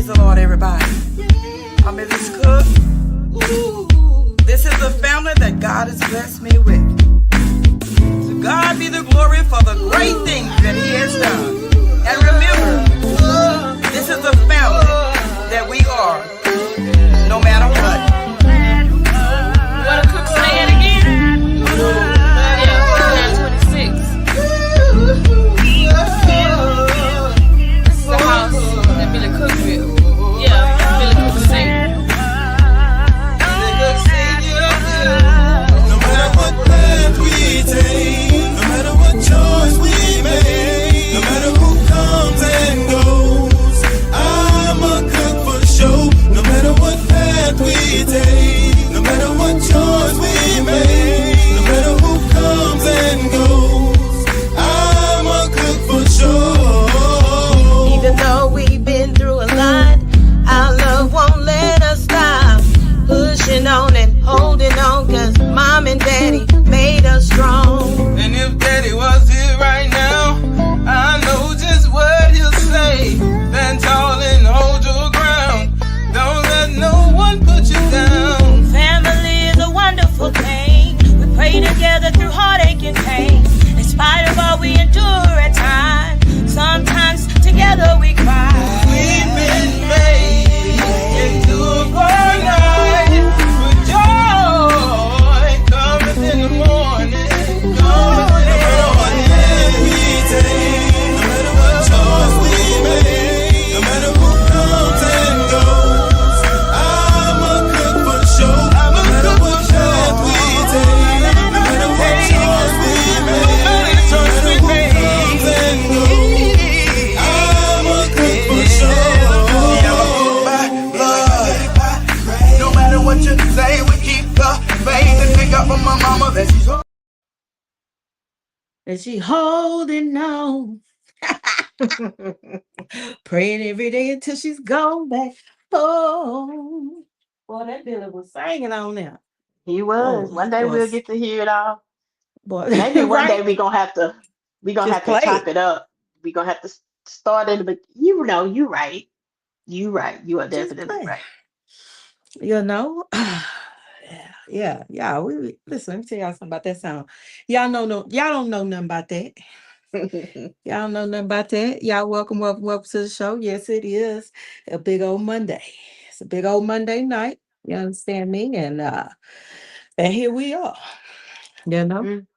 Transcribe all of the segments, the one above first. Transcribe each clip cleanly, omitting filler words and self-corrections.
the Lord, everybody. I'm Mrs. Cook. This is the family that God has blessed me with. To God be the glory for the great things that He has done. And remember, this is the family that we are, no matter what. You want to Cook say it again? Yeah, 26. This is the house that Billy Cook built. Yeah, Billy Cook sing. No matter what path we take, no matter what choice we make, no matter who comes and goes, I'm a cook for sure. No matter what path we take, no matter what choice we make, no matter who comes and goes, I'm a cook for sure. Even though we've been through a lot, our love won't let us stop. Pushing on and holding on, cause mom and daddy made us strong. And if daddy was here right now, I know just what he'll say. Stand tall and hold your ground. Don't let no one put you down. Family is a wonderful thing. We pray together through heartache and pain. In spite of all we endure at times, sometimes together we cry. We've been made into a night with joy cometh in the morning. No matter what path we take, no matter what choice we make, no matter who comes and goes, I'm a cook for sure. No matter what path we take, no matter what choice we make, no matter who comes and goes, I'm a cook for sure. No matter what you say, we keep the faith and pick up on my mama that she's And she holding on. Praying every day until she's gone back home. Boy, that Billy was singing on there. He was. Oh, One day we'll boy. get to hear it all. Boy. Maybe one day Right? we gonna Just have to play chop it. it up. We gonna have to start it, but you know, you right. You right. You are Just definitely play. right. You know? Yeah. Listen, let me tell y'all something about that song. Y'all don't know nothing about that. Y'all know nothing about that. Y'all welcome to the show. Yes, it is a big old Monday. It's a big old Monday night. You understand me? And here we are. You know, Mm.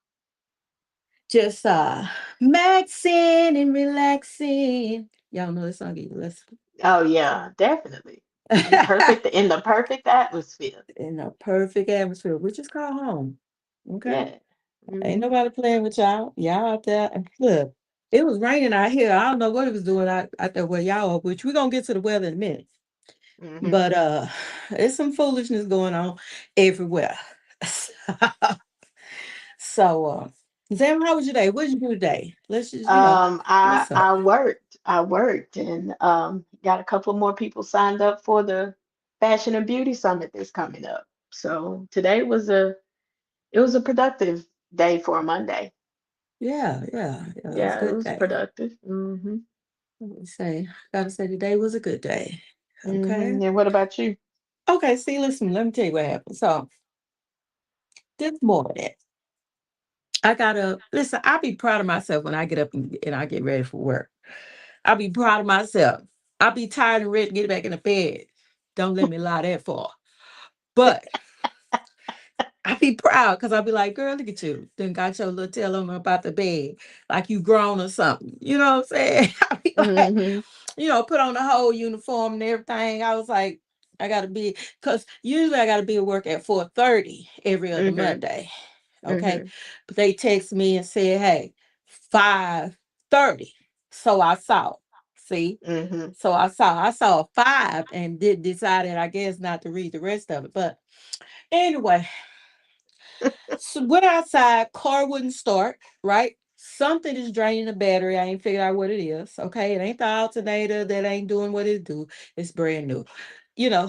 just maxing and relaxing. Y'all know this song. You listen Oh yeah, definitely. In the perfect atmosphere. in a perfect atmosphere, which is called home. Okay, Yeah. ain't Hmm. nobody playing with y'all. Y'all out there. And look, it was raining out here. I don't know what it was doing out there where y'all are, which we're gonna get to the weather in a minute. Hmm. But there's some foolishness going on everywhere. So Sam, how was your day? What did you do today? Let's just, what's up? I worked and got a couple more people signed up for the Fashion and Beauty Summit that's coming up. So today it was a productive day for a Monday. Yeah, it was a Yeah, it good was day. productive. Hmm. Let me say, gotta say today was a good day. Okay. Hmm. And what about you? Okay, see, listen, let me tell you what happened. So this morning, I gotta listen, I'll be proud of myself when I get up and I get ready for work. I'll be proud of myself. I'll be tired and ready to get back in the bed. Don't let me lie that far. But I be proud because I'll be like, girl, look at you. Then got your little tail on about the bed, like you grown or something. You know what I'm saying? I be like, Hmm. put on the whole uniform and everything. I was like, I gotta be, because usually I gotta be at work at 4:30 every other Hmm. Monday. Okay. Hmm. But they text me and said, hey, 5:30. So I saw. See? Hmm. So I saw 5 and decided, I guess, not to read the rest of it. But anyway, so went outside, car wouldn't start, right? Something is draining the battery. I ain't figured out what it is. Okay. It ain't the alternator that ain't doing what it do. It's brand new.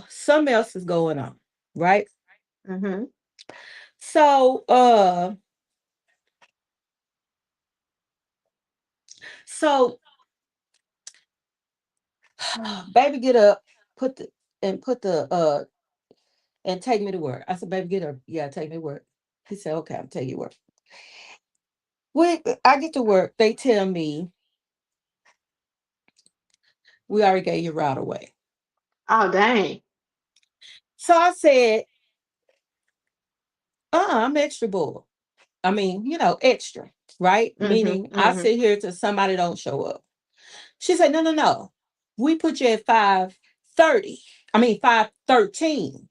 Something else is going on, right? Hmm. So so baby get up. put the put the and take me to work. I said, baby, get up. Yeah, take me to work. He said, okay, I'll take you to work. When I get to work, they tell me we already gave your route away. Oh, dang. So I said, I'm extra bored. I mean, extra, right? Mm-hmm. Meaning I Mm-hmm. sit here till somebody don't show up. She said, no, no, no. We put you at 5:30. I mean 5:13.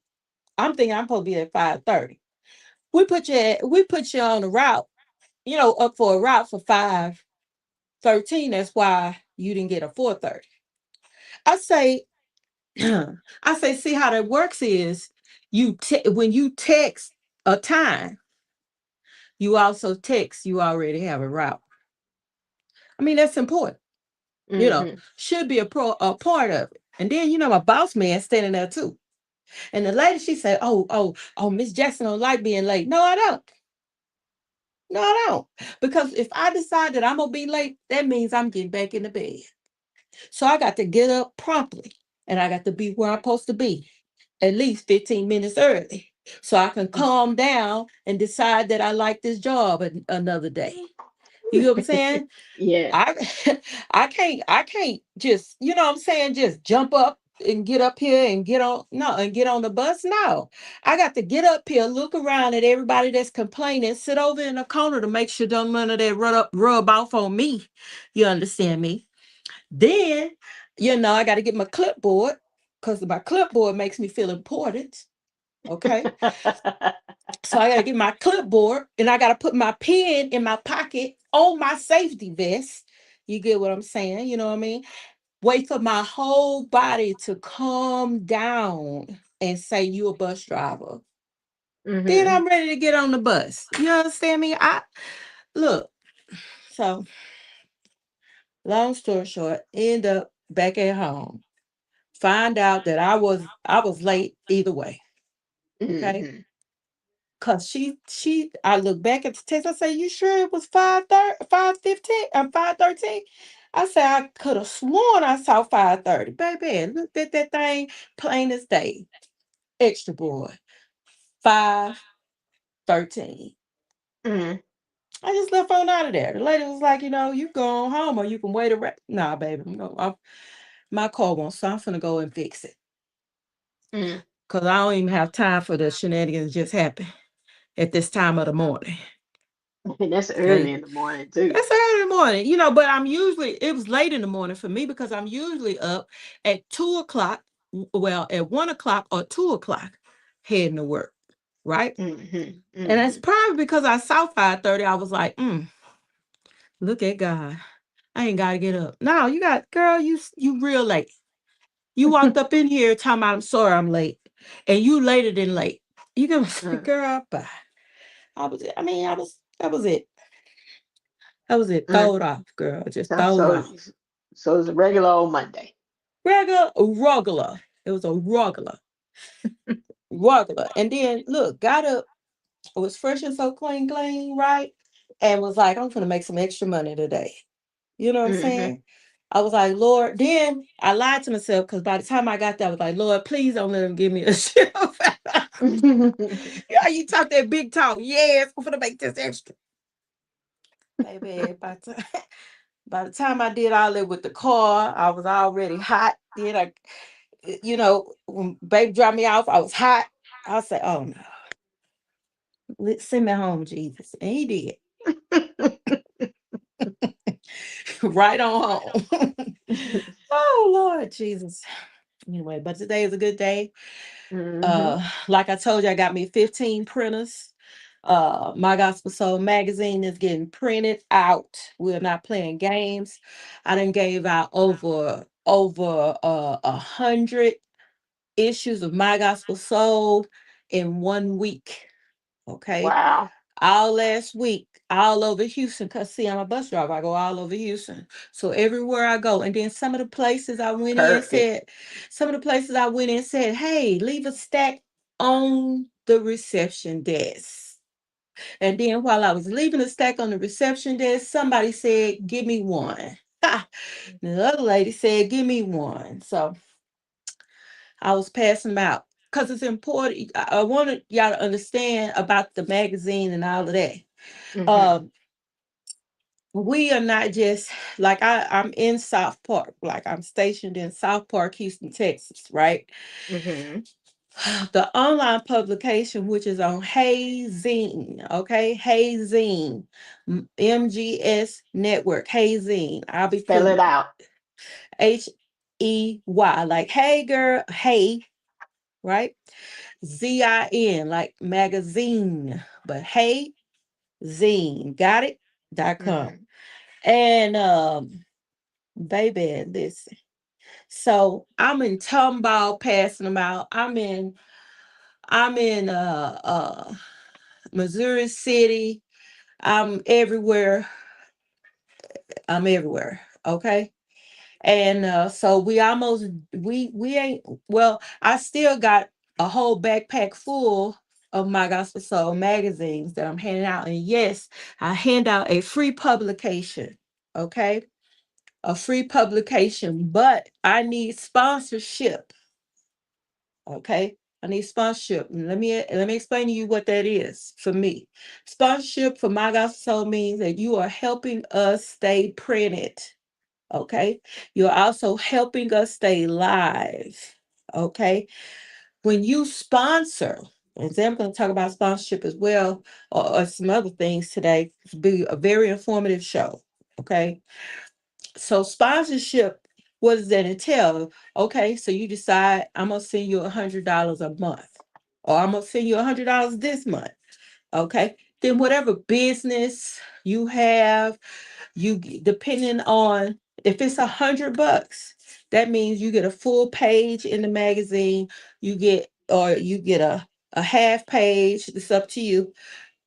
I'm thinking I'm supposed to be at 5:30. We put you on a route, up for a route for 5:13. That's why you didn't get a 4:30. I say, I say, see how that works is when you text a time, you also text you already have a route. I mean, that's important. Mm-hmm. Should be a part of it. And then, my boss man standing there too. And the lady, she said, oh, Miss Jackson don't like being late. No, I don't. No, I don't. Because if I decide that I'm gonna be late, that means I'm getting back in the bed. So I got to get up promptly and I got to be where I'm supposed to be at least 15 minutes early. So I can calm down and decide that I like this job another day. You know what I'm saying? Yeah. I I can't just, what I'm saying, just jump up and get up here and get on the bus. No. I got to get up here, look around at everybody that's complaining, sit over in a corner to make sure don't none of that rub off on me. You understand me? Then, I got to get my clipboard because my clipboard makes me feel important. Okay. So I got to get my clipboard and I got to put my pen in my pocket on my safety vest. You get what I'm saying? You know what I mean? Wait for my whole body to calm down and say, you a bus driver. Then Mm-hmm. I'm ready to get on the bus. You understand me? Look, so long story short, end up back at home. Find out that I was late either way. Okay. Mm-hmm. Cause I look back at the text. I say, "You sure it was 5:30, 5:15, 5:13?" I said, "I could have sworn I saw 5:30, baby. Looked at that thing plain as day. Extra boy, 5:13. Mm-hmm. I just left on out of there. The lady was like, you go on home or you can wait around. Nah, baby, my car won't, so I'm finna go and fix it. Mm-hmm. Cause I don't even have time for the shenanigans just happen at this time of the morning. And that's early Okay. in the morning too. It's early in the morning, but it was late in the morning for me because I'm usually up at 2 o'clock, well, at 1 o'clock or 2 o'clock heading to work, right? Mm-hmm. And that's Mm-hmm. probably because I saw 5:30. I was like, look at God. I ain't gotta get up. No, you got, girl, you real late. You walked up in here talking about I'm sorry I'm late. And you later than late. You gonna say, Mm-hmm. girl, bye. That was it. That was it. Mm. Throw it off, girl. Just So, throw it so, off. so it's a regular old Monday. Regular. It was a regular. And then look, got up, it was fresh and so clean, right? And was like, I'm gonna make some extra money today. You know what I'm Mm-hmm. saying? I was like, Lord, then I lied to myself because by the time I got there, I was like, Lord, please don't let them give me a shift. Yeah, you talk that big talk. Yes, I'm gonna make this extra. Baby, by the time I did all that with the car, I was already hot. Then when baby dropped me off, I was hot. I said, "Oh no, send me home, Jesus," and He did. Right on home. Oh Lord Jesus. Anyway, but today is a good day. Mm-hmm. Like I told you, I got me 15 printers. My Gospel Soul magazine is getting printed out. We're not playing games. I done gave out over 100 issues of My Gospel Soul in 1 week. Okay. Wow. All last week, all over Houston. Cause see, I'm a bus driver. I go all over Houston. So everywhere I go, and then Perfect. some of the places I went in said, hey, leave a stack on the reception desk. And then while I was leaving a stack on the reception desk, somebody said, give me one. The other lady said, give me one. So I was passing them out because it's important. I wanted y'all to understand about the magazine and all of that. Mm-hmm. Um, we are not just like I'm in South Park, like I'm stationed in South Park, Houston, Texas, right? Mm-hmm. The online publication, which is on Hazine, okay, Hazine, MGS Network, Hazine. I'll be Spell it putting out. HEY, like hey girl, hey, right? ZIN, like magazine, but hey, zine, got it? .com. Mm-hmm. And baby, listen. So I'm in Tomball passing them out. I'm in Missouri City. I'm everywhere. I'm everywhere. Okay. And so we ain't well, I still got a whole backpack full of my Gospel Soul magazines that I'm handing out. And yes, I hand out a free publication. Okay. A free publication, but I need sponsorship. Okay. I need sponsorship. And let me explain to you what that is for me. Sponsorship for my gospel soul means that you are helping us stay printed. Okay. You're also helping us stay live. Okay. When you sponsor, and then I'm going to talk about sponsorship as well, or some other things today. It'll be a very informative show. Okay. So sponsorship, what does that entail? Okay, so you decide I'm gonna send you $100 a month, or I'm gonna send you $100 this month. Okay, then whatever business you have, depending on if it's $100, that means you get a full page in the magazine. You get a half page. It's up to you.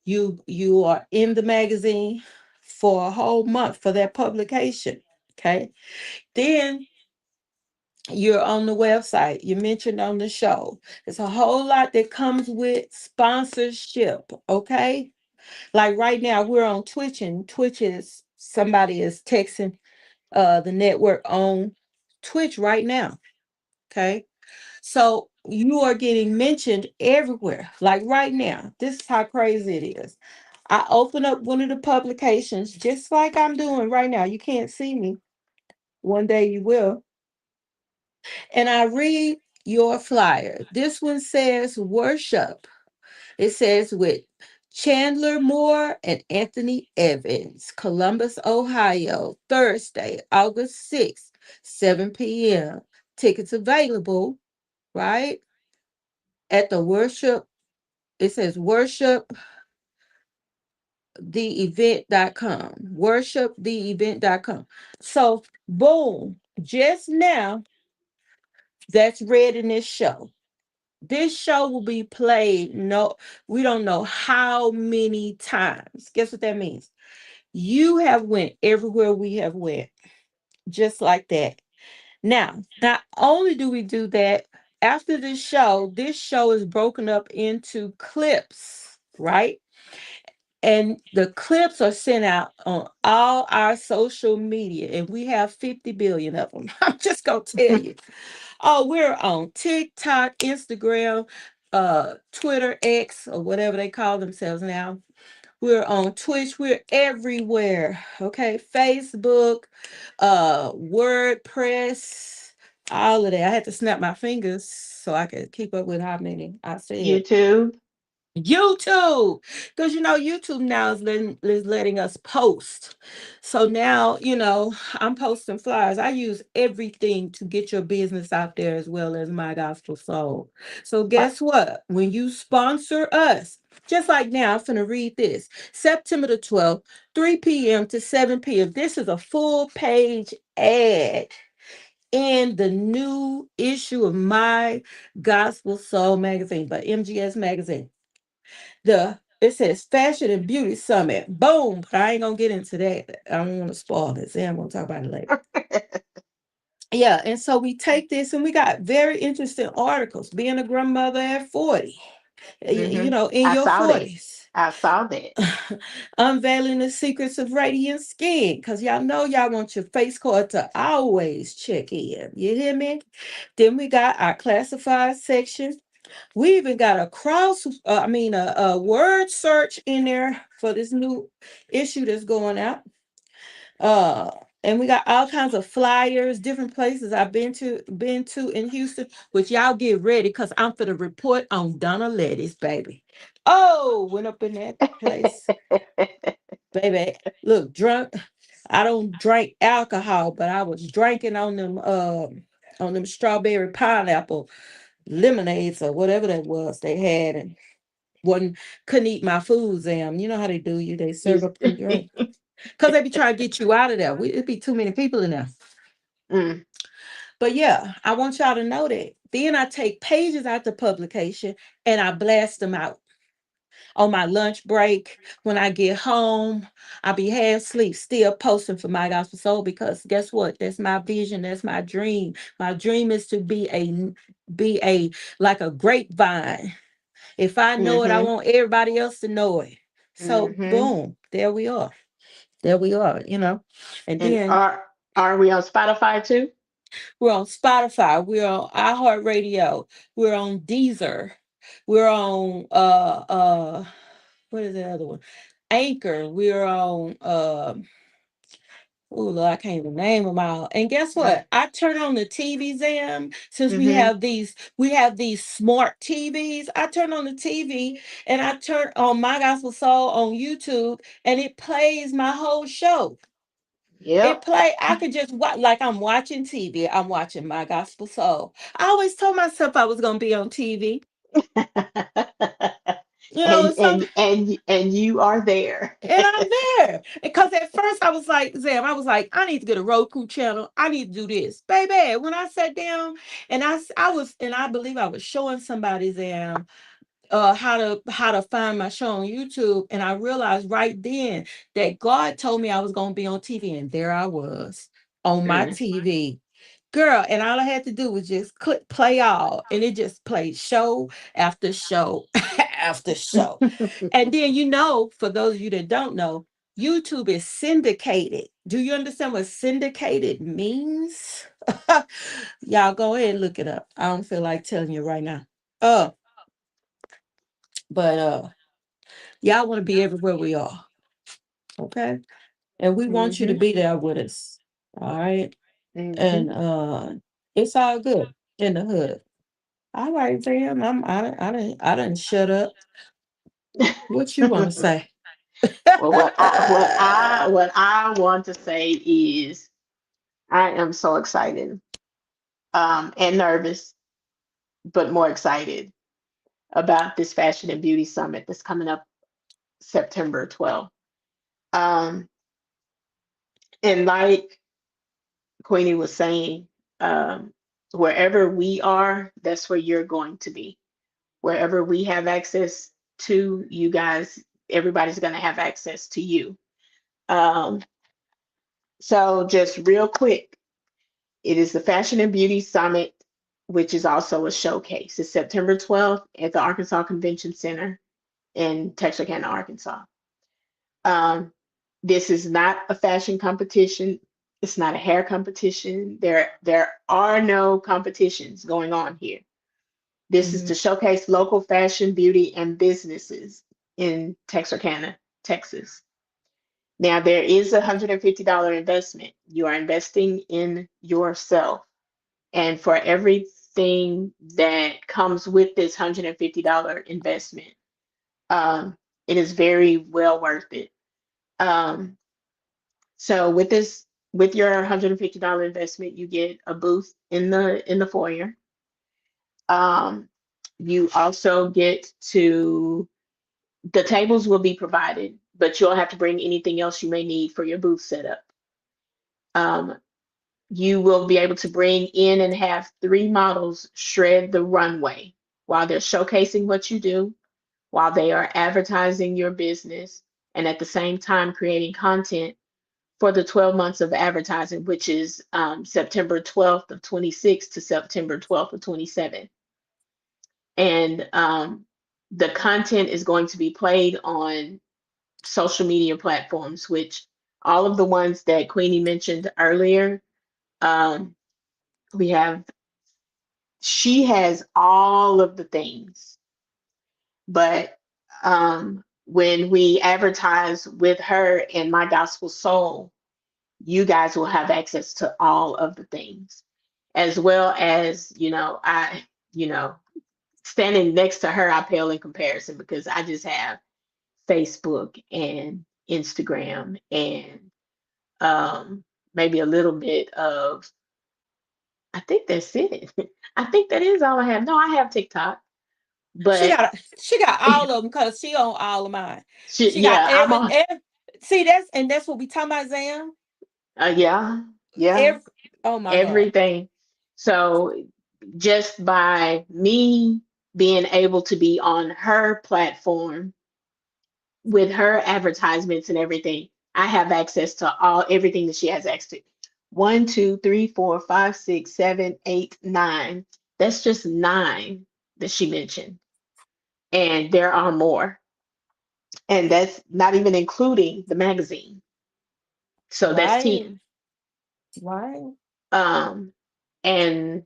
You are in the magazine for a whole month for that publication. Okay. Then you're on the website. You mentioned on the show. It's a whole lot that comes with sponsorship. Okay. Like right now, we're on Twitch, and Twitch is somebody is texting the network on Twitch right now. Okay. So you are getting mentioned everywhere. Like right now. This is how crazy it is. I open up one of the publications just like I'm doing right now. You can't see me. One day you will. And I read your flyer. This one says worship. It says with Chandler Moore and Anthony Evans, Columbus, Ohio, Thursday, August 6th, 7 p.m. Tickets available, right? At the worship. It says worship theevent.com. Worshiptheevent.com. So, boom, just now, that's read in this show. This show will be played, no, we don't know how many times. Guess what that means? You have went everywhere we have went, just like that. Now, not only do we do that, after this show is broken up into clips, right? And the clips are sent out on all our social media, and we have 50 billion of them. I'm just gonna tell you. Oh, we're on TikTok, Instagram, Twitter, X, or whatever they call themselves now. We're on Twitch. We're everywhere. Okay, Facebook, WordPress, all of that. I had to snap my fingers so I could keep up with how many I said. YouTube. YouTube, because YouTube now is letting us post. So now I'm posting flyers. I use everything to get your business out there as well as my gospel soul. So Uh, guess what? When you sponsor us, just like now, I'm gonna read this. September the 12th, 3 p.m. to 7 p.m. This is a full page ad in the new issue of my Gospel Soul magazine, but MGS magazine. It says Fashion and Beauty Summit. Boom. But I ain't gonna get into that. I don't want to spoil this. I'm gonna talk about it later. Yeah, and so we take this and we got very interesting articles. Being a grandmother at 40, hmm in I your saw that. 40s. I saw that. Unveiling the secrets of radiant skin. Because y'all know y'all want your face card to always check in. You hear me? Then we got our classified section. We even got a word search in there for this new issue that's going out. Uh, and we got all kinds of flyers, different places I've been to in Houston, which y'all get ready because I'm for the report on Donna Letty's baby. Oh, went up in that place, baby. Look, drunk. I don't drink alcohol, but I was drinking on them strawberry pineapple lemonades or whatever that was they had, and wasn't couldn't eat my food, Zam. You know how they do you, they serve You- up the drink. Because they be trying to get you out of there. It'd be too many people in there. Mm, But yeah, I want y'all to know that. Then I take pages out the publication and I blast them out on my lunch break. When I get home, I be half asleep, still posting for My Gospel Soul, because guess what? That's my vision. That's my dream. My dream is to be a like a grapevine. If I know it, I mm-hmm, want everybody else to know it. So mm-hmm. boom, there we are. There we are. And And then are we on Spotify too? we're on Spotify, we're on iHeartRadio, we're on Deezer, we're on what is the other one? Anchor, we're on oh Lord, I can't even name them all. And guess Mm, what? I turn on the TV, Zam, since mm-hmm. we have these smart TVs. I turn on the TV and I turn on My Gospel Soul on YouTube and it plays my whole show. It Yep. play. I could just watch like I'm watching TV. I'm watching My Gospel Soul. I always told myself I was gonna be on TV. and Some and you are there. and I'm there. Because at first I was like, Zam, I was like, I need to get a Roku channel. I need to do this. Baby, when I sat down and I believe I was showing somebody, Zam, how to find my show on YouTube. And I realized right then that God told me I was gonna be on TV. And there I was on my Mm. TV. Girl, and all I had to do was just click play all, and it just played show after show after show. And then, for those of you that don't know, YouTube is syndicated. Do you understand what syndicated means? Y'all go ahead and look it up. I don't feel like telling you right now. Uh, but y'all want to be everywhere we are. Okay. And we want you to Mm-hmm. be there with us. All right. Mm-hmm. And it's all good in the hood. All right, Sam. I didn't shut up. What you want to say? Well, what I want to say is I am so excited, and nervous, but more excited about this Fashion and Beauty Summit that's coming up September 12th. Um, and like Queenie was saying, wherever we are, that's where you're going to be. Wherever we have access to, you guys, everybody's going to have access to you. Um, so just real quick, it is the Fashion and Beauty Summit, which is also a showcase. It's September 12th at the Arkansas Convention Center in Texarkana, Arkansas. Um, this is not a fashion competition. It's not a hair competition. There are no competitions going on here. This is Mhm. to showcase local fashion, beauty, and businesses in Texarkana, Texas. Now, there is a $150 investment. You are investing in yourself. And for everything that comes with this $150 investment, um, it is very well worth it. Um, so with your $150 investment, you get a booth in the foyer. Um, you also get to the tables will be provided, but you'll have to bring anything else you may need for your booth setup. Um, you will be able to bring in and have 3 models shred the runway while they're showcasing what you do, while they are advertising your business, and at the same time creating content for the 12 months of advertising, which is September 12th of 26 to September 12th of 27. And the content is going to be played on social media platforms, which all of the ones that Queenie mentioned earlier, um, we have, she has all of the things, but when we advertise with her in My Gospel Soul, you guys will have access to all of the things, as well as, you know, standing next to her, I pale in comparison because I just have Facebook and Instagram and maybe a little bit of, I think that's it. I think that is all I have. No, I have TikTok, She but got she got all of them because she on all of mine. She got yeah, I'm on. see that's what we talking about, Zam. Yeah, yeah, Every oh my God. everything. So just by me being able to be on her platform with her advertisements and everything, I have access to all everything that she has access to. 1, 2, 3, 4, 5, 6, 7, 8, 9. That's just 9 that she mentioned. And there are more. And that's not even including the magazine. So that's Right. 10. Right. Um, and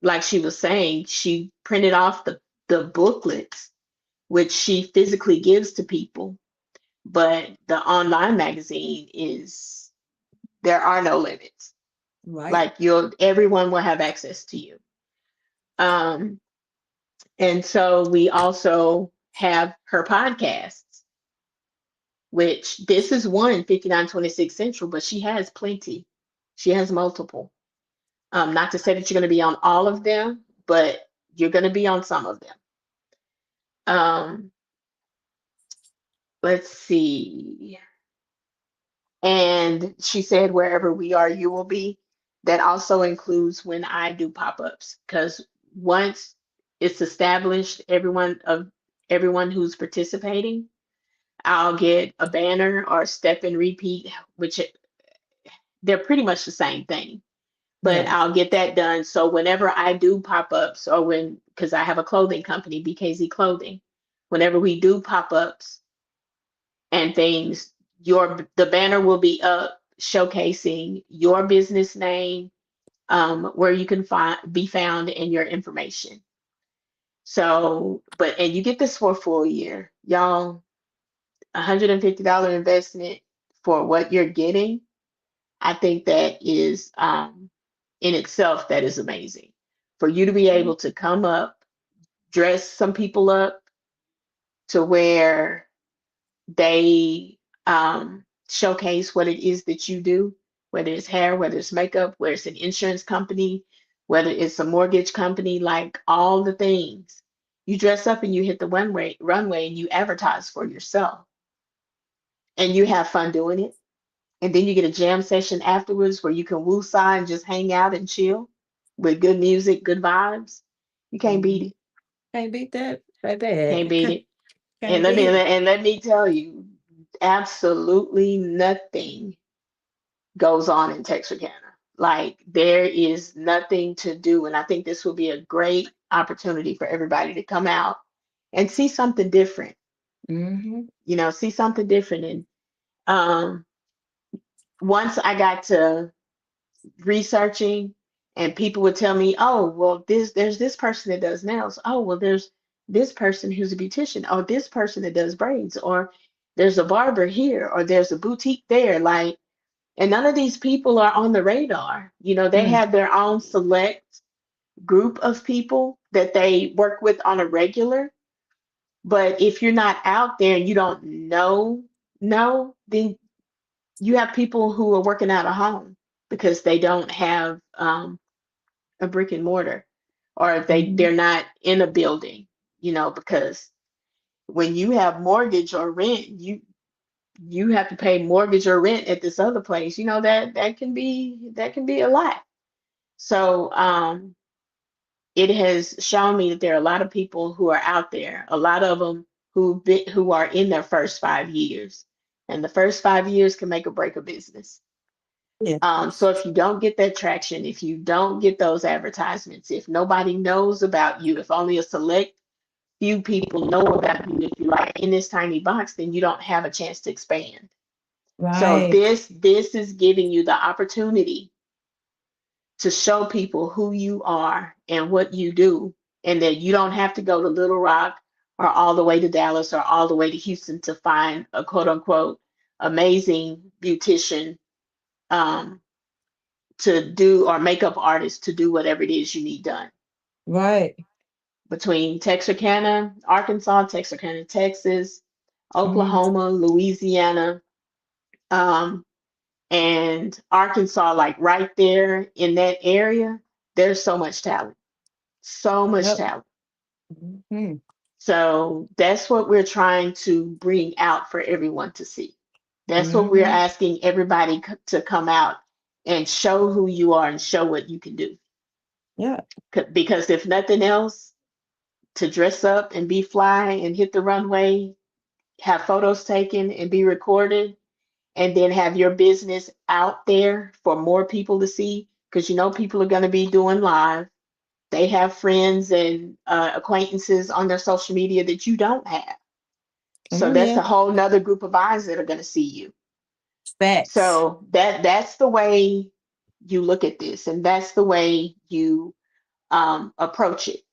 like she was saying, she printed off the booklets, which she physically gives to people. But the online magazine is, there are no limits. Right. Like everyone will have access to you. Um, and so we also have her podcasts, which this is one 5926 Central, but she has plenty. She has multiple. Not to say that you're going to be on all of them, but you're going to be on some of them. Um, let's see. And she said, wherever we are, you will be. That also includes when I do pop-ups, because once it's established, everyone who's participating, I'll get a banner or step and repeat, which they're pretty much the same thing. But Yeah. I'll get that done. So whenever I do pop-ups, or because I have a clothing company, BKZ Clothing, whenever we do pop-ups and things, the banner will be up showcasing your business name, where you can be found, and your information. So, and you get this for a full year, y'all. $150 investment for what you're getting. I think that is, in itself, that is amazing. For you to be able to come up, dress some people up to where they showcase what it is that you do, whether it's hair, whether it's makeup, whether it's an insurance company, whether it's a mortgage company, like all the things. You dress up and you hit the runway and you advertise for yourself, and you have fun doing it. And then you get a jam session afterwards where you can woo-side and just hang out and chill with good music, good vibes. You can't beat Mhm. it. Can't beat that, Can't baby. beat it. And Can't beat it. let me tell you, absolutely nothing goes on in Texarkana. Like, there is nothing to do. And I think this will be a great opportunity for everybody to come out and see something different. Hmm. See something different. And um, once I got to researching, and people would tell me, oh, well, there's this person that does nails. Oh, well, there's this person who's a beautician, or this person that does braids, or there's a barber here, or there's a boutique there. Like, and none of these people are on the radar. They Mm. have their own select group of people that they work with on a regular. But if you're not out there and you don't then you have people who are working out of home because they don't have a brick and mortar, or if Hmm. they're not in a building, because when you have mortgage or rent, you have to pay mortgage or rent at this other place. That can be a lot. So it has shown me that there are a lot of people who are out there, a lot of them who are in their first 5 years, and the first 5 years can make or break a business. Yeah. So if you don't get that traction, if you don't get those advertisements, if nobody knows about you, if only a select few people know about you, if you're like in this tiny box, then you don't have a chance to expand. So Right. this is giving you the opportunity to show people who you are and what you do, and that you don't have to go to Little Rock or all the way to Dallas or all the way to Houston to find a quote unquote amazing beautician, um, to do, or makeup artist to do whatever it is you need done. Right. Between Texarkana, Arkansas, Texarkana, Texas, Mhm. Oklahoma, Louisiana, um, and Arkansas, like right there in that area, there's so much talent, so much Yep. talent. Mhm. So that's what we're trying to bring out for everyone to see. That's what we're Mhm. asking everybody to come out and show who you are and show what you can do. Yeah. Because if nothing else, to dress up and be fly and hit the runway, have photos taken and be recorded, and then have your business out there for more people to see. Because you know people are going to be doing live. They have friends and acquaintances on their social media that you don't have. So Oh that's yeah. a whole nother group of eyes that are going to see you. Facts. So that's the way you look at this, and that's the way you approach it.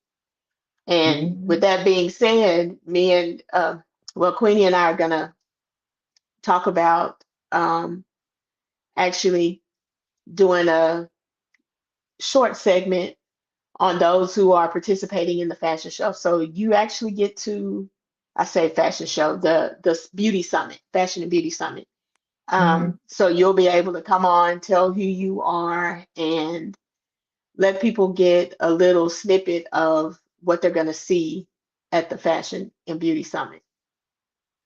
And with Mhm. that being said, me and well, Queenie and I are gonna talk about actually doing a short segment on those who are participating in the fashion show. So you actually get to, I say fashion show, the beauty summit, fashion and beauty summit. Mhm. So you'll be able to come on, tell who you are, and let people get a little snippet of what they're going to see at the fashion and beauty summit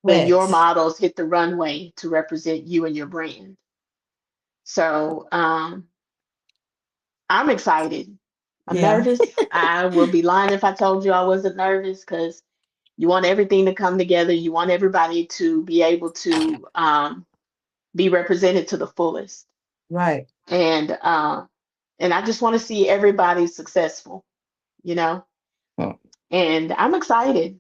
when your Facts. models hit the runway to represent you and your brand. So I'm excited. I'm Yeah. nervous. I will be lying if I told you I wasn't nervous, because you want everything to come together. You want everybody to be able to be represented to the fullest. Right. And and I just want to see everybody successful, you know. Mm. And I'm excited.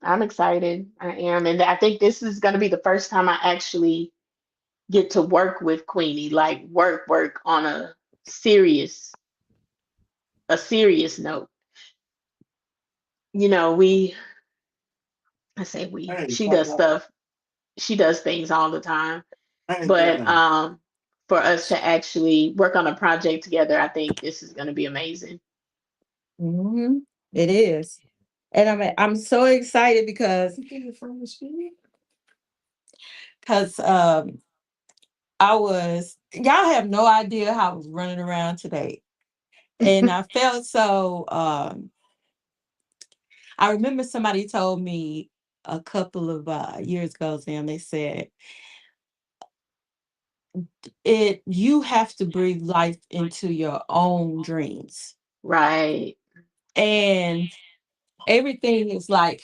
I'm excited. I am, and I think this is going to be the first time I actually get to work with Queenie, like work on serious a serious note. You know, I say we, she does stuff, she does things all the time, but for us to actually work on a project together, I think this is going to be amazing. Mhm. It is. And I'm so excited because I was y'all have no idea how I was running around today. And I felt so I remember somebody told me a couple of years ago, Sam, they said it you have to breathe life into your own dreams. Right. And everything is like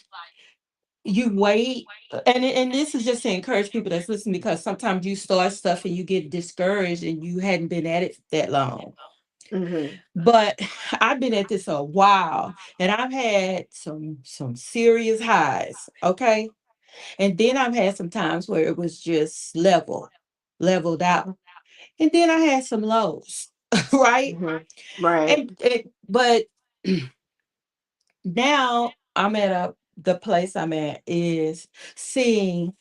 you wait, and this is just to encourage people that's listening, because sometimes you start stuff and you get discouraged and you hadn't been at it that long. Hmm. But I've been at this a while, and I've had some serious highs, okay? And then I've had some times where it was just leveled out. And then I had some lows, right? Hmm. Right. But now I'm at the place I'm at is seeing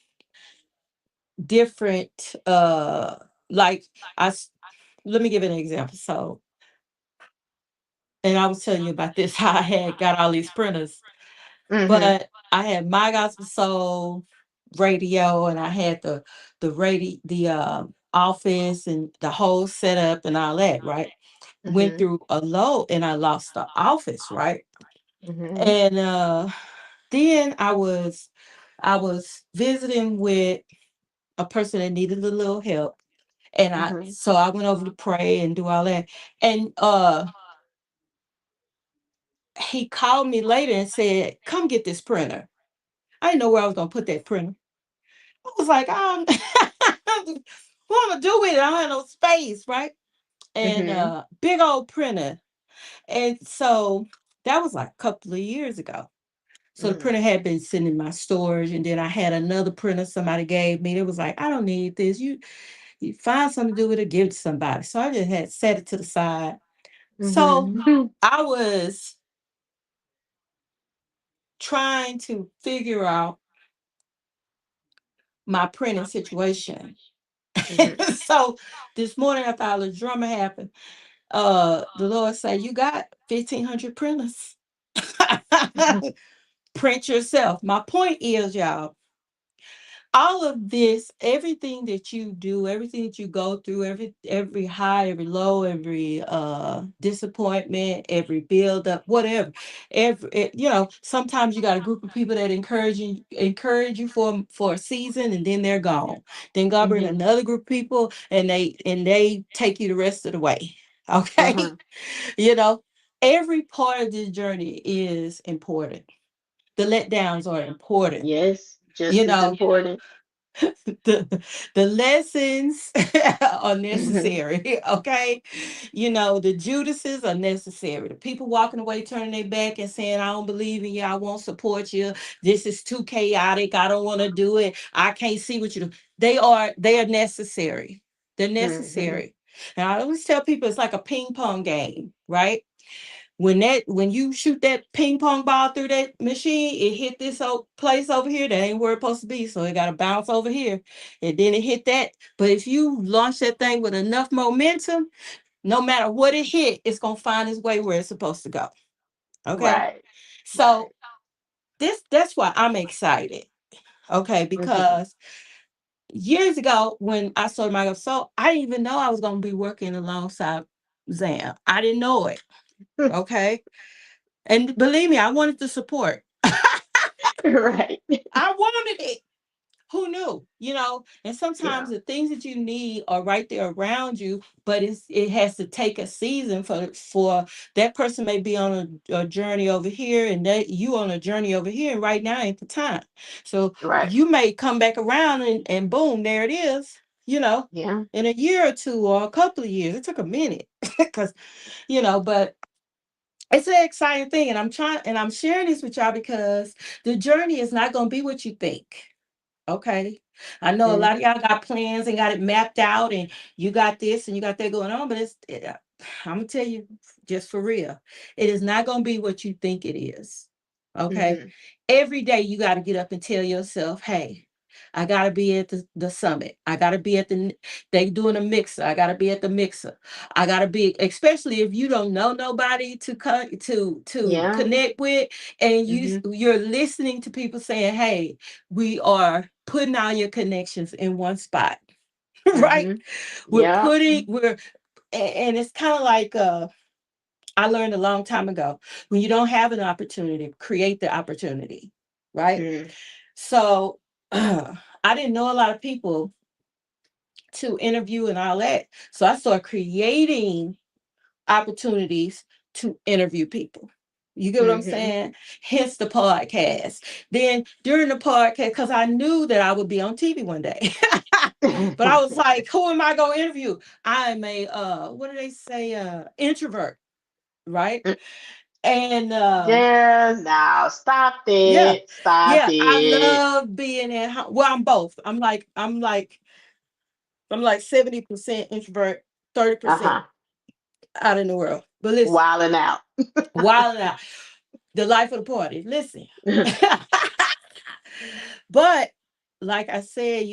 different like I s- let me give an example. So, and I was telling you about this how I had got all these printers, Hmm. but I had My Gospel Soul radio, and I had the office and the whole setup and all that, right? Went Hmm. through a low and I lost the office, right? Hmm. And then I was visiting with a person that needed a little help. And Hmm. I went over to pray and do all that. And he called me later and said, "Come get this printer." I didn't know where I was gonna put that printer. I was like, what am I gonna do with it? I don't have no space, right? And Hmm. big old printer. And so that was like a couple of years ago. So the printer had been sitting in my storage, and then I had another printer somebody gave me. It was like, I don't need this. You find something to do with it, give it to somebody. So I just had set it to the side. So Mm-hmm. I was trying to figure out my printing situation. Mm-hmm. So this morning after all the drama happened, the Lord said, you got 1,500 printers. Print yourself. My point is, y'all, all of this, everything that you do, everything that you go through, every high, every low, every disappointment, every build up, whatever, sometimes you got a group of people that encourage you for a season, and then they're gone. Then God bring Mm-hmm. another group of people, and they take you the rest of the way. Okay. Uh-huh. you know every part of this journey is important. The letdowns are important. Yes, you just as know important. the the lessons are Mm-hmm. necessary. Okay. The Judases are necessary. The people walking away turning their back and saying, I don't believe in you, I won't support you, this is too chaotic, I don't want to do it, I can't see what you do. They are necessary. They're Mm-hmm. necessary. And I always tell people it's like a ping pong game, right? When you shoot that ping pong ball through that machine, it hit this place over here that ain't where it's supposed to be, so it got to bounce over here, and then it hit that. But if you launch that thing with enough momentum, no matter what it hit, it's gonna find its way where it's supposed to go. Okay, Right. Right. so that's why I'm excited. Okay, Mm-hmm. because years ago when I started my so I didn't even know I was gonna be working alongside Zam. I didn't know it. Okay, and believe me, I wanted the support. Right. I wanted it. Who knew? And sometimes Yeah. the things that you need are right there around you, but it has to take a season for that person may be on a journey over here, and that you on a journey over here, and right now ain't the time. So Right. you may come back around, and boom, there it is, Yeah. in a year or two or a couple of years. It took a minute because, but it's an exciting thing, and I'm sharing this with y'all because the journey is not going to be what you think. Okay. I know a lot of Mm-hmm. y'all got plans and got it mapped out, and you got this and you got that going on, but I'm gonna tell you just for real, it is not gonna be what you think it is. Okay. Mm-hmm. Every day you got to get up and tell yourself, hey, I gotta be at the summit. I gotta be at they doing a mixer. I gotta be at the mixer. I gotta be, especially if you don't know nobody to Yeah. connect with, and Mm-hmm. you're listening to people saying, hey, we are putting all your connections in one spot. Right? Mm-hmm. Yeah. We're and it's kind of like I learned a long time ago, when you don't have an opportunity, create the opportunity. Right? Mm-hmm. So I didn't know a lot of people to interview and all that. So I started creating opportunities to interview people. You get what I'm Mm-hmm. saying? Hence the podcast. Then during the podcast, because I knew that I would be on TV one day. But I was like, who am I gonna interview? I'm a what do they say? Introvert, right? And Yeah, now stop yeah, it. Stop yeah, I it. love being at home. Well, I'm both. I'm like 70% introvert, 30% Uh-huh. out in the world. But listen, Wilding out. wild out, the life of the party. Listen. But like I said,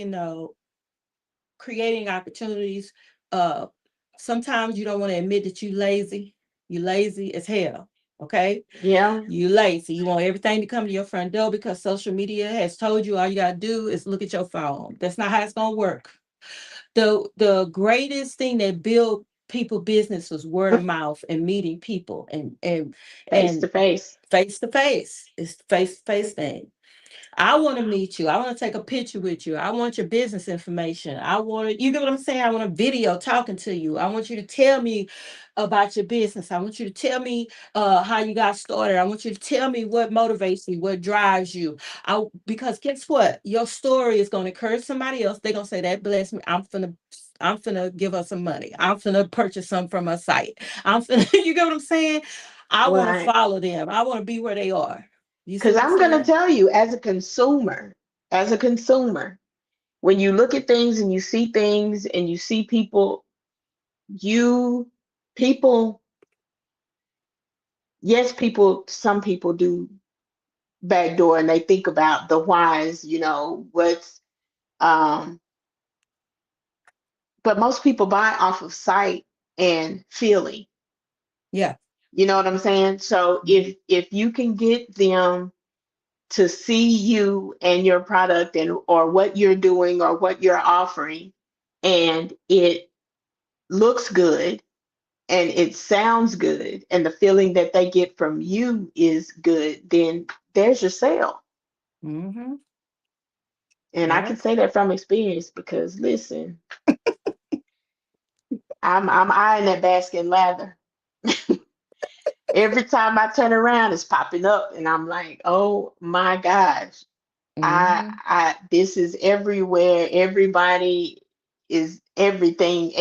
creating opportunities, uh, sometimes you don't want to admit that you lazy. You lazy as hell. Okay. Yeah. You lazy. You want everything to come to your front door because social media has told you all you gotta do is look at your phone. That's not how it's gonna work. The greatest thing that built people business was word of mouth and meeting people Face to and face. face to face. It's face to face thing. I want to meet you. I want to take a picture with you. I want your business information. You get what I'm saying? I want a video talking to you. I want you to tell me about your business. I want you to tell me how you got started. I want you to tell me what motivates you, what drives you. Because guess what? Your story is going to encourage somebody else. They're going to say, that bless me. I'm finna give her some money. I'm finna purchase some from her site. You get what I'm saying? I want to Right. follow them. I want to be where they are. You see Because what I'm I'm gonna saying? tell you, as a consumer, when you look at things and you see things and you see people, you people, yes, some people do backdoor and they think about the whys, what's um, but most people buy off of sight and feeling. Yeah. You know what I'm saying? So Mhm. if you can get them to see you and your product and or what you're doing or what you're offering, and it looks good and it sounds good and the feeling that they get from you is good, then there's your sale. Mm-hmm. And I Yeah. can say that from experience because listen, I'm eyeing that basket lather. Every time I turn around, it's popping up, and I'm like, oh my gosh, Mm-hmm. this is everywhere. Everybody is everything.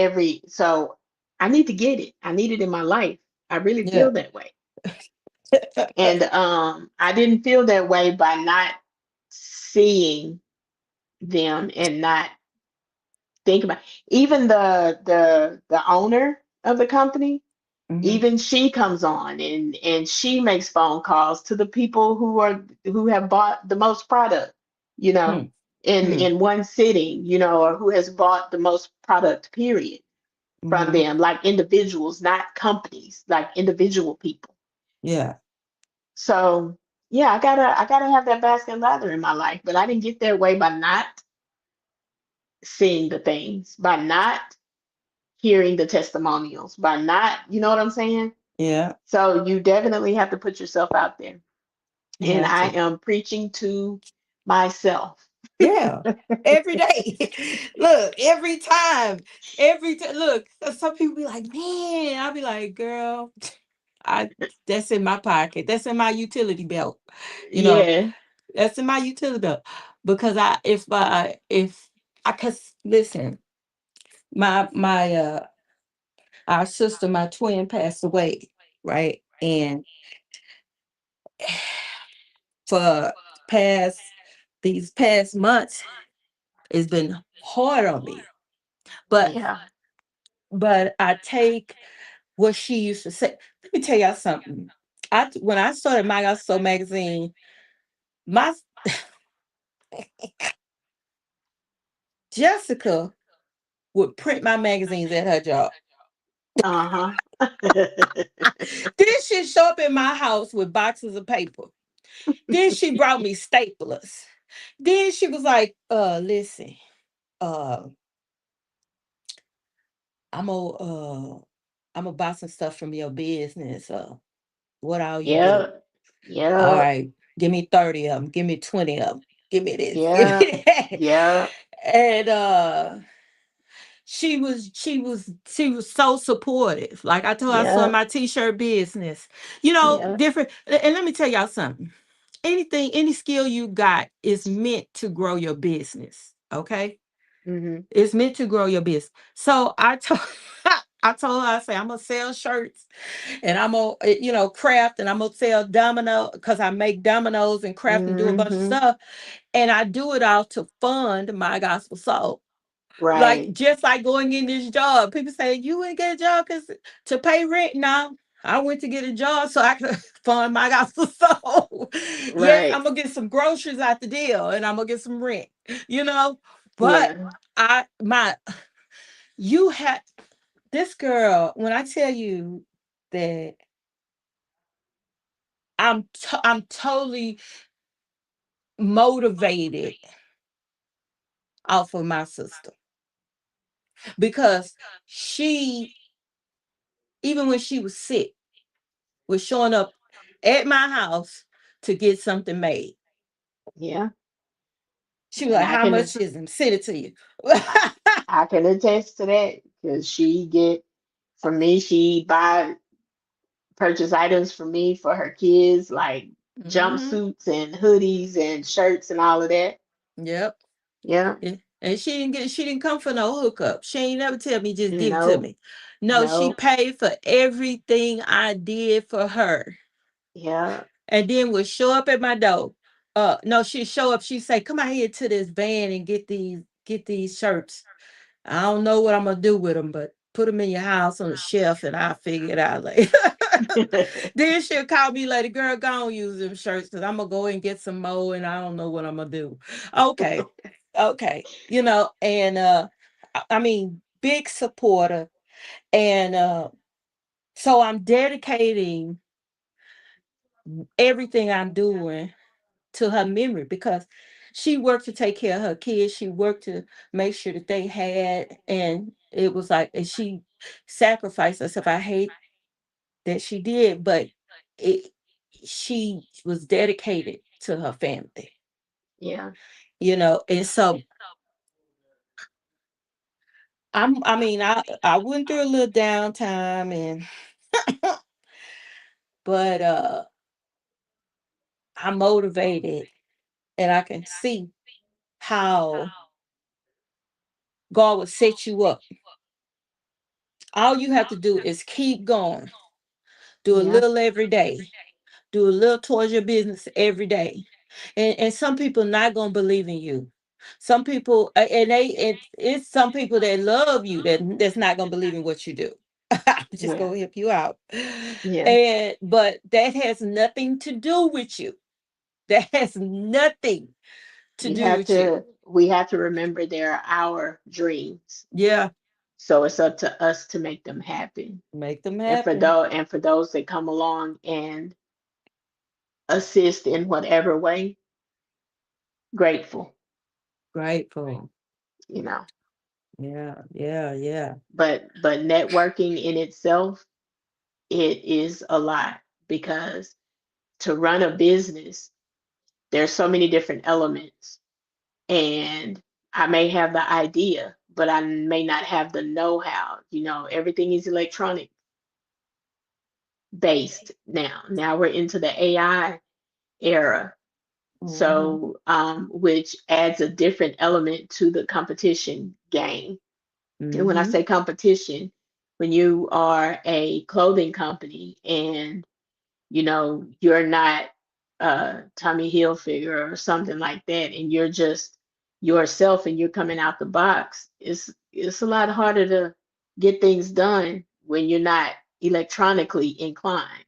So I need to get it. I need it in my life. I really Yeah. feel that way, and I didn't feel that way by not seeing them and not thinking about. Even the owner of the company, Mm-hmm. even she comes on and she makes phone calls to the people who have bought the most product, you know, Mm-hmm. in one sitting, or who has bought the most product, period, from Mm-hmm. them, like individuals, not companies, like individual people. Yeah. So yeah, I gotta have that basket lather in my life, but I didn't get that way by not seeing the things, by not hearing the testimonials, by not, you know what I'm saying? Yeah. So you definitely have to put yourself out there. You And have I to. am preaching to myself. Yeah. Every day. Look, every time. Look, some people be like, man, I'll be like, girl, I that's in my pocket. That's in my utility belt. You know, Yeah. that's in my utility belt. Because if I cause listen, my our sister, my twin passed away, right? And for past these past months, it's been hard on me. But Yeah. but I take what she used to say. Let me tell y'all something. When I started My Gospel Soul magazine, my Jessica would print my magazines at her job. Uh-huh. Then she'd show up in my house with boxes of paper. Then she brought me staplers. Then she was like, listen, uh, I'm gonna I'm gonna buy some stuff from your business. What all you do? Yep. All Yep. right, give me 30 of them, give me 20 of them, give me this, give Yep. me that. Yep. And she was so supportive. Like I told her, I started Yep. my t-shirt business. Yep. Different. And let me tell y'all something. Any skill you got is meant to grow your business. Okay, Mm-hmm. it's meant to grow your business. So I told I told her, I say, I'm gonna sell shirts and I'm gonna, craft, and I'm gonna sell domino because I make dominoes and craft and do a bunch of Mm-hmm. stuff. And I do it all to fund My Gospel Soul. Like Right. just like going in this job. People say, you wouldn't get a job because to pay rent. No, I went to get a job so I could fund My Gospel Soul. Yes, Right. I'm gonna get some groceries out the deal and I'm gonna get some rent, you know. But Yeah. I my you had this girl, when I tell you that I'm totally motivated off of my sister because she, even when she was sick, was showing up at my house to get something made. Yeah. She was And like, how much is it? Send it to you. I, I can attest to that because from me, she buy purchase items for me for her kids, like Hmm. jumpsuits and hoodies and shirts and all of that. Yep. Yeah. And she didn't come for no hookup. She ain't never tell me just give it to No, me. No, she no. paid for everything I did for her. Yeah. and then would show up at my door. No, she'd show up. She'd say, "Come out here to this van and get these shirts. I don't know what I'm gonna do with them, but put them in your house on the shelf, and I'll figure it out later." Then she'll call me later, "Girl, go on use them shirts because I'm gonna go and get some more, and I don't know what I'm gonna do." Okay, okay, and I mean, big supporter, and so I'm dedicating everything I'm doing to her memory because she worked to take care of her kids. She worked to make sure that they had, and it was like, and she sacrificed herself. I hate that she did, but it, she was dedicated to her family, Yeah. and so I mean, I went through a little downtime, and but I'm motivated, and I can see how God will set you up. All you have to do is keep going. Do a Yeah. little every day. Do a little towards your business every day. And some people not gonna believe in you. Some people it's some people that love you that's not gonna believe in what you do. I'm just Yeah. gonna help you out. Yeah. And but that has nothing to do with you. That has nothing to You do have with you. to, we have to remember they're our dreams. Yeah, So it's up to us to make them happen. make them And for happen. those that come along and assist in whatever way, grateful, Grateful. you know. Yeah, yeah, yeah. But networking in itself, it is a lot because to run a business, there's so many different elements. And I may have the idea, but I may not have the know-how. Everything is electronic based now. Now we're into the AI era. Hmm. So, which adds a different element to the competition game. And when I Hmm. say competition, when you are a clothing company and you're not Tommy Hilfiger or something like that, and you're just yourself and you're coming out the box, it's a lot harder to get things done when you're not electronically inclined.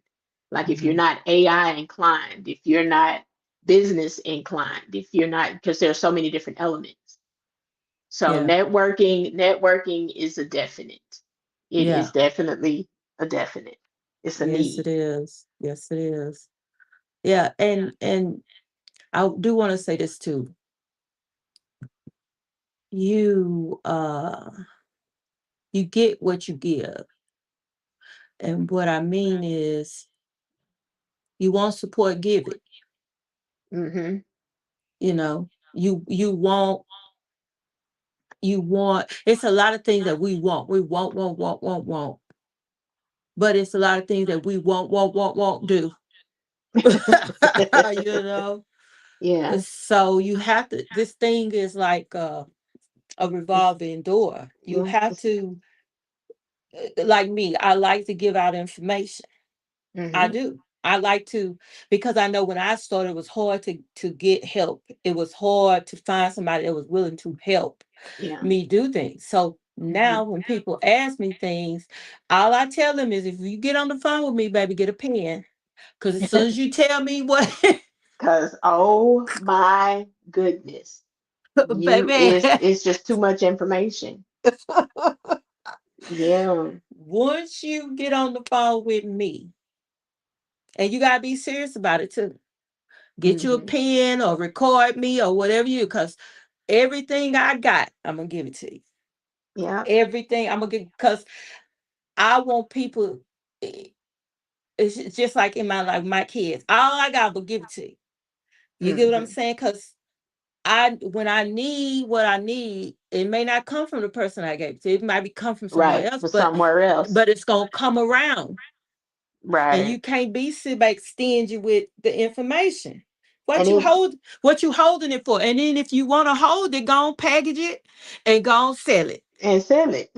Like if you're Hmm. not AI inclined, if you're not business inclined, if you're not, because there are so many different elements. So Yeah, networking is a definite. It is yeah. definitely a definite. It's a Yes, it need. is. Yes, it is. Yeah, and I do want to say this too. You you get what you give. And what I mean is you want support, give it. Hmm. You want it's a lot of things that we want. We want. But it's a lot of things that we won't do. you know. Yeah. So you have to this thing is like a It's revolving door. You yeah. have to like me, I like to give out information. I Hmm. do. I like to because I know when I started, it was hard to get help. It was hard to find somebody that was willing to help Yeah. me do things. So Hmm. now when people ask me things, all I tell them is if you get on the phone with me, baby, get a pen. Because as soon as you tell me what, Because oh my goodness, baby, it's just too much information. Yeah. once you get on the phone with me, and you gotta be serious about it too. Get you a Hmm. pen or record me or whatever you, because everything I got, I'm gonna give it to you. Yeah. Everything I'm gonna get because I want people. It's just like in my life, my kids. All I got, will give it to you. You get what I'm Hmm. saying? Because when I need what I need, it may not come from the person I gave it to. It might be come from somewhere Right. else, For but somewhere else. it's gonna come around. And Right. you can't be sit back stingy with the information. And What you it's hold, what you holding it for? And then if you want to hold it, go on package it and go on sell it. and sell it.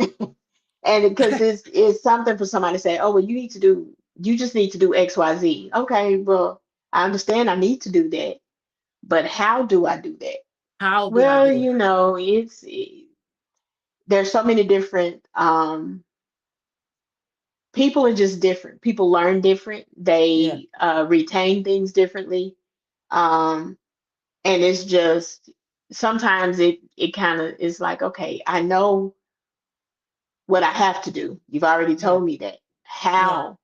And because it's something for somebody to say, oh well, you just need to do XYZ. Okay, well, I understand I need to do that, but how do I do that? How do I Well, do it? there's so many different people are just different. People learn different. Yeah, They retain things differently. Um, and it's just sometimes it kind of is like, okay, I know what I have to do. You've already yeah, told me that. yeah, How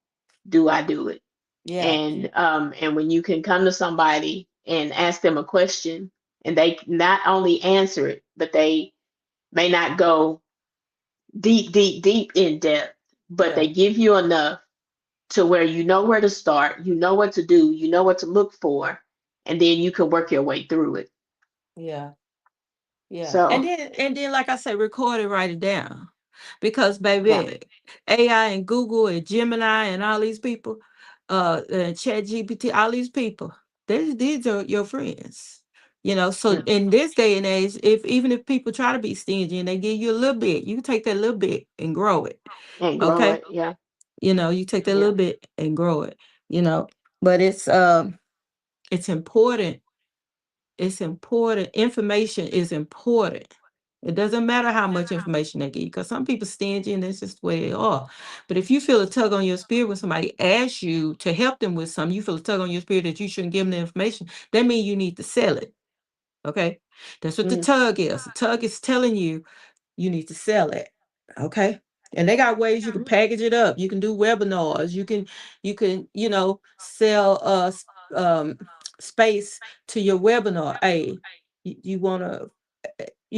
do I do it? yeah, And when you can come to somebody and ask them a question and they not only answer it, but they may not go deep, deep, deep in depth, but yeah, they give you enough to where you know where to start, you know what to do, you know what to look for, and then you can work your way through it. yeah, yeah. And So, then and then like I said, record it, write it down. Because yeah, baby, AI and Google and Gemini and all these people, and Chat GPT, all these people, these are your friends. So mm, in this day and age, if even if people try to be stingy and they give you a little bit, you can take that little bit and grow it. and grow Okay. it. Yeah, You take that yeah. little bit and grow it, you know. But it's important. It's important. Information is important. It doesn't matter how much information they give you, because some people stingy and that's just the way they are. But if you feel a tug on your spirit when somebody asks you to help them with something, you feel a tug on your spirit that you shouldn't give them the information, that means you need to sell it. Okay. That's what the Mm, tug is. The tug is telling you you need to sell it. Okay. And they got ways you can mhm. package it up. You can do webinars. You can sell space to your webinar. Hey, you want to,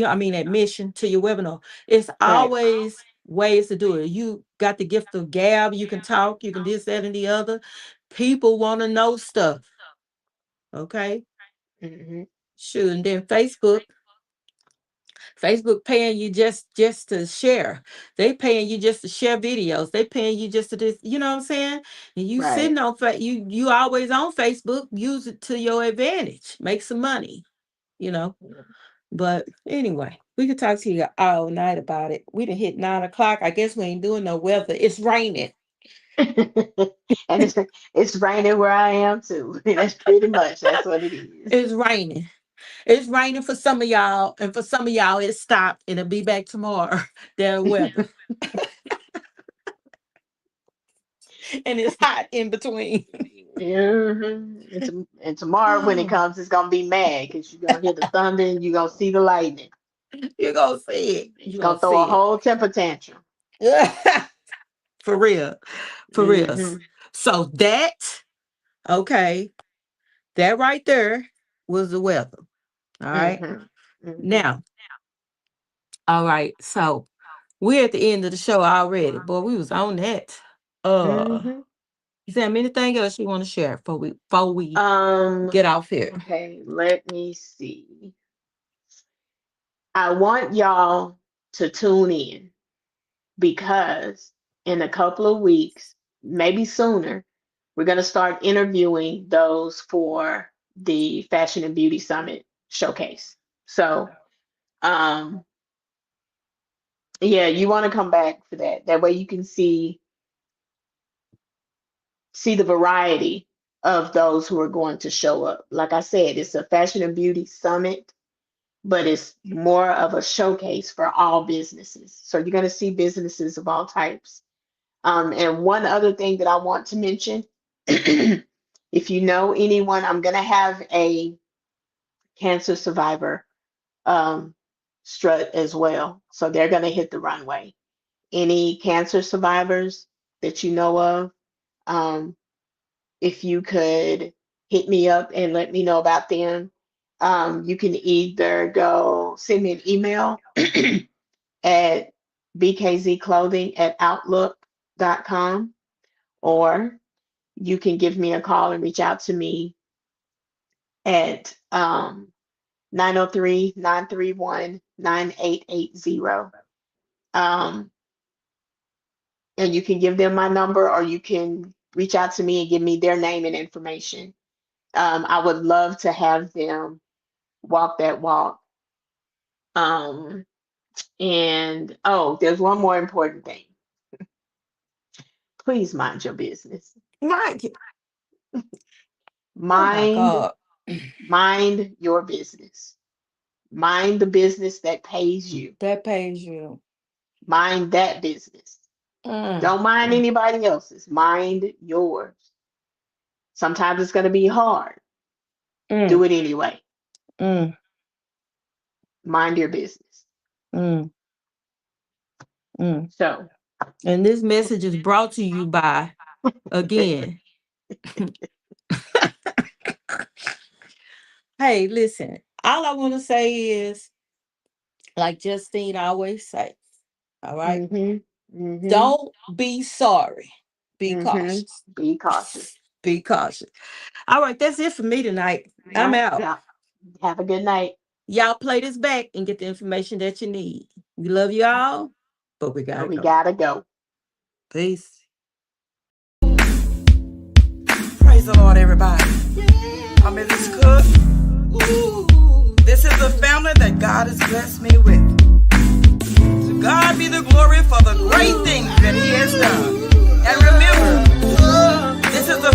I mean, admission to your webinar. It's Right. always ways to do it. You got the gift of gab. You can talk. You can this, that, and the other. People want to know stuff. Okay. Hmm. Sure. And then Facebook paying you just to share. They paying you just to share videos. They paying you just to this, you know what I'm saying? And you Right. sitting on you always on Facebook, use it to your advantage. Make some money, you know. But anyway, we could talk to you all night about it. We done hit 9 o'clock. I guess we ain't doing no weather. It's raining. And it's raining where I am too. That's what it is. It's raining. It's raining for some of y'all, and for some of y'all it stopped and it'll be back tomorrow. Their weather. And it's hot in between. And tomorrow when it comes, it's gonna be mad because you're gonna hear the thunder and you're gonna see the lightning. You're gonna see it. It's You're gonna gonna throw a see whole temper tantrum. it. For real. For real. Hmm. So okay, that right there was the weather. All right. Hmm. Hmm. Now, all right. So we're at the end of the show already. Boy, we was on that. Hmm. Is there anything else you want to share before we Um, get off here? okay, let me see. I want y'all to tune in because in a couple of weeks, maybe sooner, we're going to start interviewing those for the Fashion and Beauty Summit showcase. So, um, yeah, you want to come back for that. That way you can see the variety of those who are going to show up. Like I said, it's a Fashion and Beauty Summit, but it's more of a showcase for all businesses. So you're going to see businesses of all types. And one other thing that I want to mention, if you know anyone, I'm going to have a cancer survivor um, strut as well. So they're going to hit the runway. Any cancer survivors that you know of, um, if you could hit me up and let me know about them, you can either go send me an email at bkzclothing@outlook.com, or you can give me a call and reach out to me at 903 Um, and you can give them my number or you can reach out to me and give me their name and information. I would love to have them walk that walk. Um, and oh, there's one more important thing. Please mind your business. Right. Mind, God. mind your business. Mind the business that pays you. That pays you. Mind that business. Mm, Don't mind anybody else's. Mind yours. Sometimes it's going to be hard. mm, Do it anyway. mm, Mind your business. mm, mm. So, And this message is brought to you by, again, hey, listen, all I want to say is, like Justine always say, all right? Don't be sorry. Be cautious. Be cautious. Be cautious. All right, that's it for me tonight. I'm out. Yeah. Have a good night. Y'all play this back and get the information that you need. We love you all, but we gotta We go. gotta go. Peace. Praise the Lord, everybody. I'm Mrs. Cook. This is the family that God has blessed me with. To God be the glory for the great things that He has done. And remember, this is the